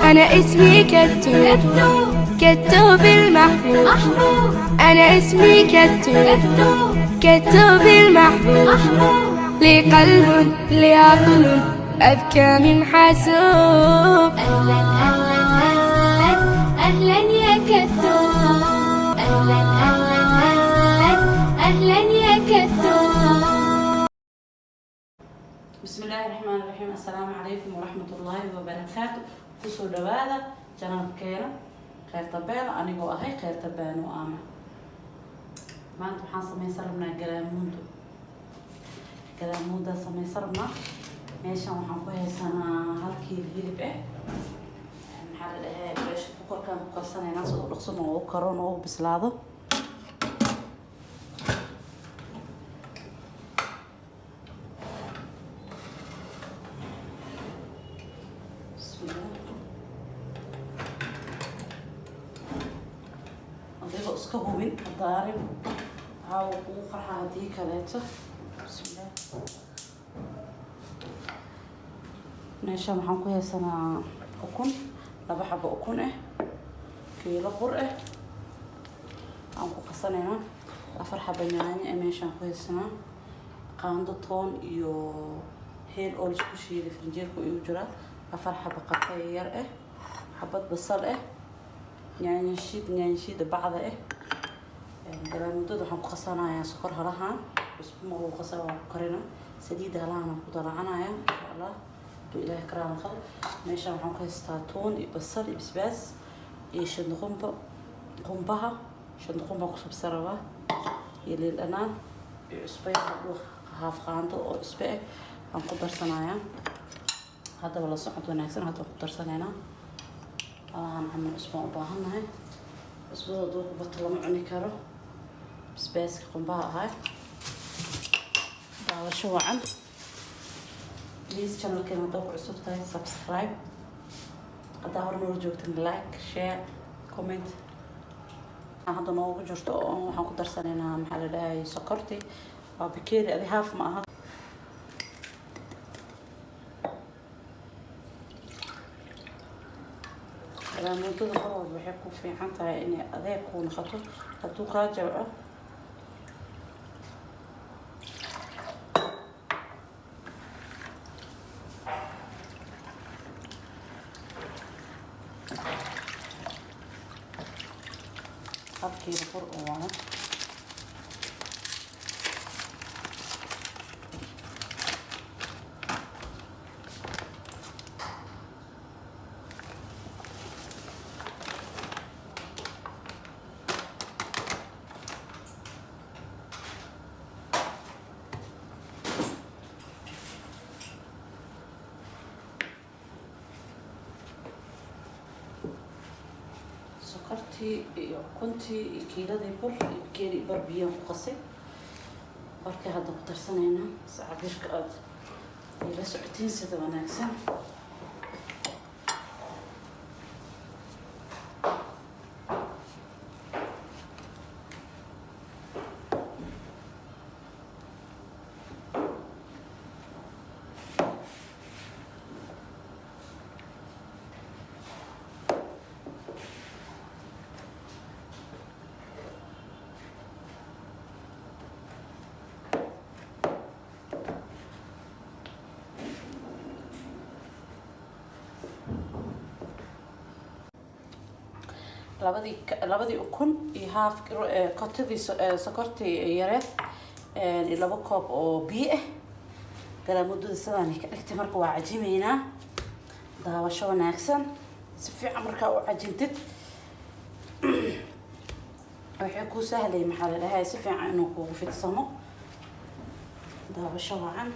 أنا اسمي كتوب، كتوب المحبوب. أنا اسمي كتوب، كتوب المحبوب. لي قلب لي عقل أذكى من حاسوب. أهلا أهلا أهلا أهلا يا كتوب. أهلا أهلا أهلا أهلا يا كتوب. بسم الله الرحمن الرحيم. السلام عليكم ورحمة الله وبركاته. kusoo dhawaada janalkeena kheyr tabeelo anigoo ahay kheyr tabeeno ama maanta waxaan samaysan rabnaa galaamuuda samaysan rabnaa. meeshan waxaan ku haysanaa hal kiilo hilib maxaa la dhahaa pressure cookerkaan ku karsanaynaa si uu dhaqso u karo oo u bislaado. adigoo iska hubin hadaarin waxaa uu kugu qarxa haddii kaleeto. bismillah. meeshan waxaan ku haysanaa ukun, 2 xabo ukun kiilo bur aan ku qasanaynaa. 4 xabo yaanyo meeshan ku haysanaa. qaando toon iyo heel oo isku shiiday finjeerku igu jira. 4 xabo qafay yar xabad basal yaanyo shiid bacda galaamuudada waxaan ku qasanayaa sokor halahaan cusbo ma uu qasa waa ku karina saliid halahaan ku dalacanaya insha Allah tu ilaahay karaan qad. meeshan waxaan ku haystaa toon iyo basal iyo basbaas iyo qumbaha ku subsaraba iyo liin dhanaan iyo cusbo haaf qaando oo cusbo aan ku darsanayaa. hadaba la socod wanaagsan hadda ku darsanaynaa. aan cusbo u baahannahay. cusbada duu ku bato lama cuni karo. basbaaska qumbaha ahay daawasho wacan. please channelkeena haddaa ku cusub tahay subscribe, haddaa hore noola joogtan like, share, comment. hadda noogu jirto oo waxaan ku darsanaynaa maxaa la dhahay sokorti waa bakeeri adi haaf ma aha. galaamuudada hore waxay ku fiican tahay inay adeeg ku noqoto. hadduu kaa jabco halkiiba bur oo waayo. sokortii iyo ukuntii iyo kiiladii bur iyo bakeeri bar biyo ku qasay. marka hadda ku darsanaynaa sacabirka aad ila socotiin sida wanaagsan. labadii ukun iyo haaf kotadii sokortii yareed iyo 2 koob oo biyo galaamuudada sidaan ka dhigtay. marka waa cajimeynaa daawasho wanaagsan. si fiican markaa u cajintid waxay ku sahlay maxaa la dhahay si fiican inuu kugu fidsamo. daawasho wacan.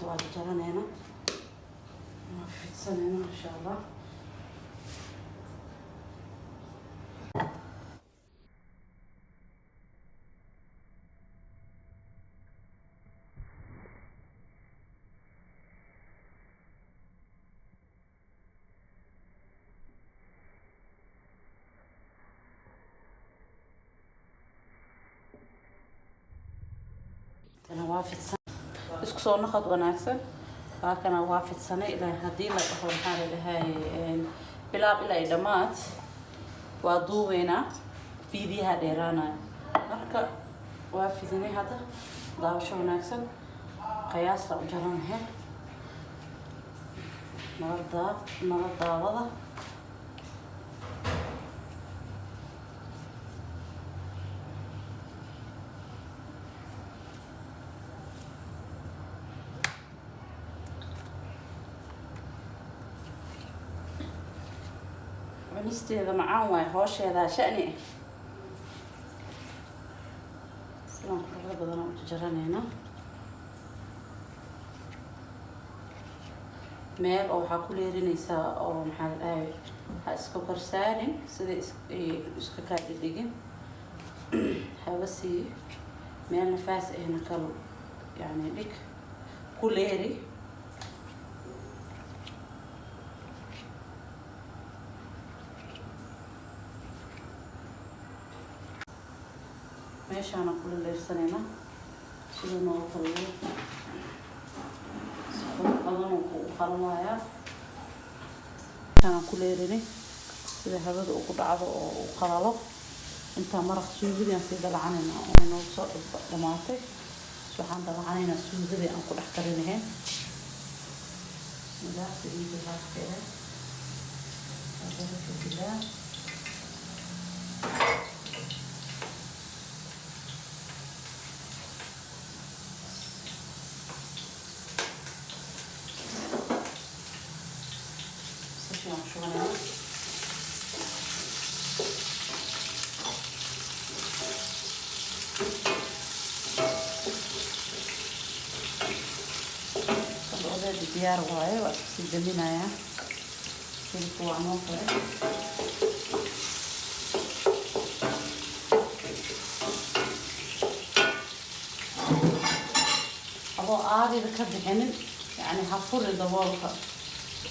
waa jaranayna waa fidsanayna insha Allah. أنا وافدسن isku soo noqod wanaagsan baakana waafidsanay ilaa hadii la dhaho maxaa la dhahay bilaab ilaa dhamaad waa duuweynaa fiidiyaha dheeraanaya marka waa fidinay hadda daawasho wanaagsan qiyaasta u jaranahay nala daawada cunisteeda macaan waay hoosheeda shani sidan quruxda badan u jaranayna meel oo waxaa ku leerinaysaa oo maxaa la dhahay ha iska korsaarin sida iska kaa dhigin haba sii meel nafaas ahna kal yani dhig ku leeri meeshaan ku leersanayna sida noo kaliyo badan uu qalmaya aan ku leerinay sida hawada ugu dhacdo oo uu qalalo inta maraq suugada si dalacanayna oo noo soo dhamaatay waxaan dalacanayna suugada aan ku dhex karinahay midaasi iyo baaskeeda diyaar waaye waa isku sii daminayaa hilibku waa noo kale adoo aadiga ka bixinin yani ha furin daboolka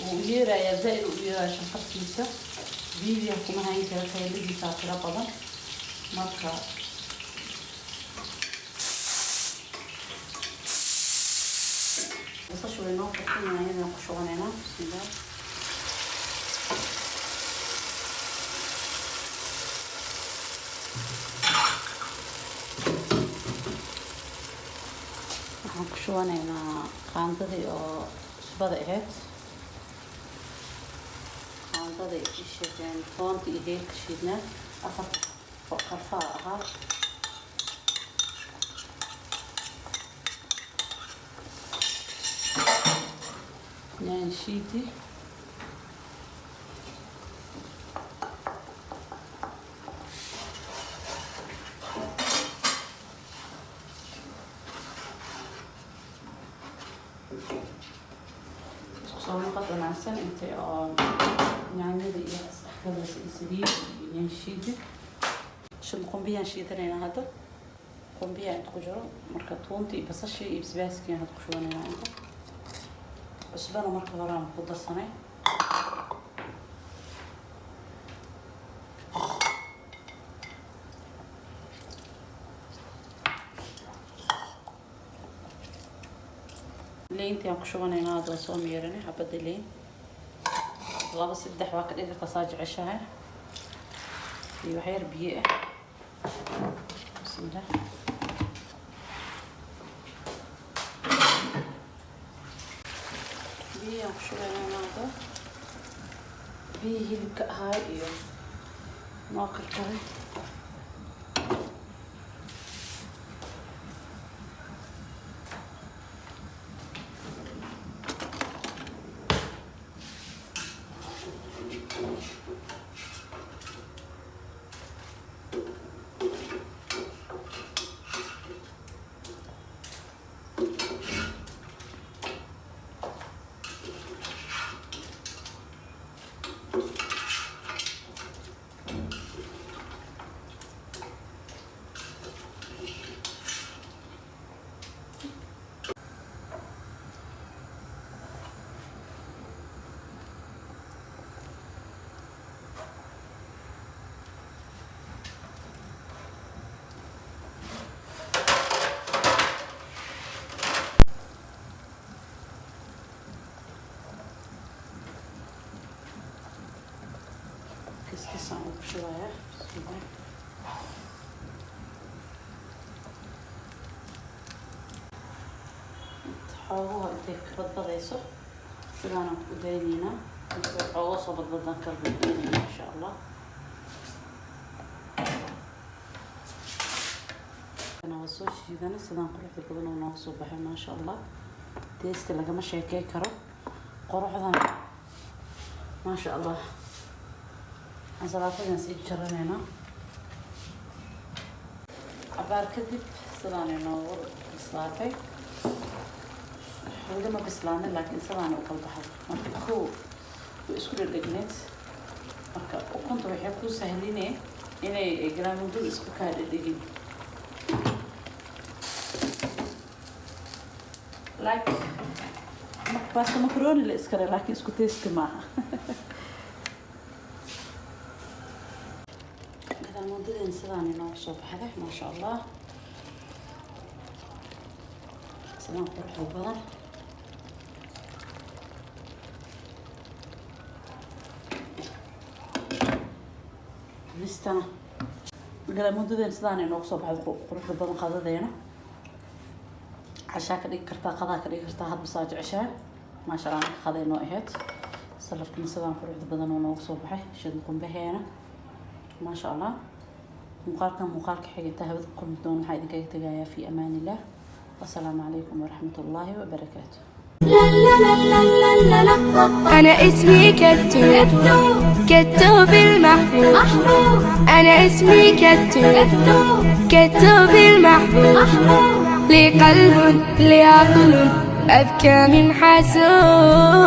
uu yeerayaa zaaid u yeeraya shanqartiisa biibiya kuma hayn kara qayladiisa tiro badan marka شوي نقطة كنا هنا قشورنا بسم الله waxaan ku shubanaynaa qaandadii oo cusbada ahayd qaandadii isheen toonta iyo heelka shiidnaa afar qarfaa ahaa شيدي صار قطع عسل انت يعني هذه هذا سليم يعني شيدي شو نقوم بيها نشيدنا هذا نقوم بيها تقجروا مركتونتي بس الشيء بس باسكي هذا قشونا عندك cusbana marka hore aan ku darsanay leyntii aan ku shubanaynaa hadda soo miiranay xabada leyn 2-3 waa ka dhigi kartaa saa jeceshahay iyo wax yar biyo ah bismillah biyaan ku shubaynaa hadda biyihii hilibka ahaa iyo noo karkaray xoogaha intay badbadayso sidaanan u daynaynaa xooga soo badbadan kalbadeynayna insha allah. kana waa soo shiidana sidaan quruxda badan oo nooga soo baxay maasha allah. deeska lagama sheekey karo quruxdan maasha allah. ansalaatada sii jaranaynaa cabaar kadib sidaan inoogu bislaatay. weli ma bislaanin laakiin sidaan u kala baxay marka kow way isku dhegneed marka ukunta waxay ku sahlinee inay garaamudul isku kaa dhegin like pasta macaroni la iskale laakiin isku taste maaha. garaamudulin sidaan inoogu soo baxday maasha allah. sidaan quruxda badan listana garaamudulin sidaan inoogu soo baxday quruxda badan qadadeena عشاء كذي كرتا قضاء كذي كرتا هاد بساج عشاء ما شاء الله خذي نوعيات صرفت من سبعة فرد بدن ونوق صباحي شد نقوم بهنا ما شاء الله. مقالك حاجة تهبط كل دون حاجة كي تجايا في أمان الله. والسلام عليكم ورحمة الله وبركاته. أنا اسمي كتو كتو بالمحبوب. أنا اسمي كتو بالمحبوب. لي قلب لي عقل أذكى من حاسوب.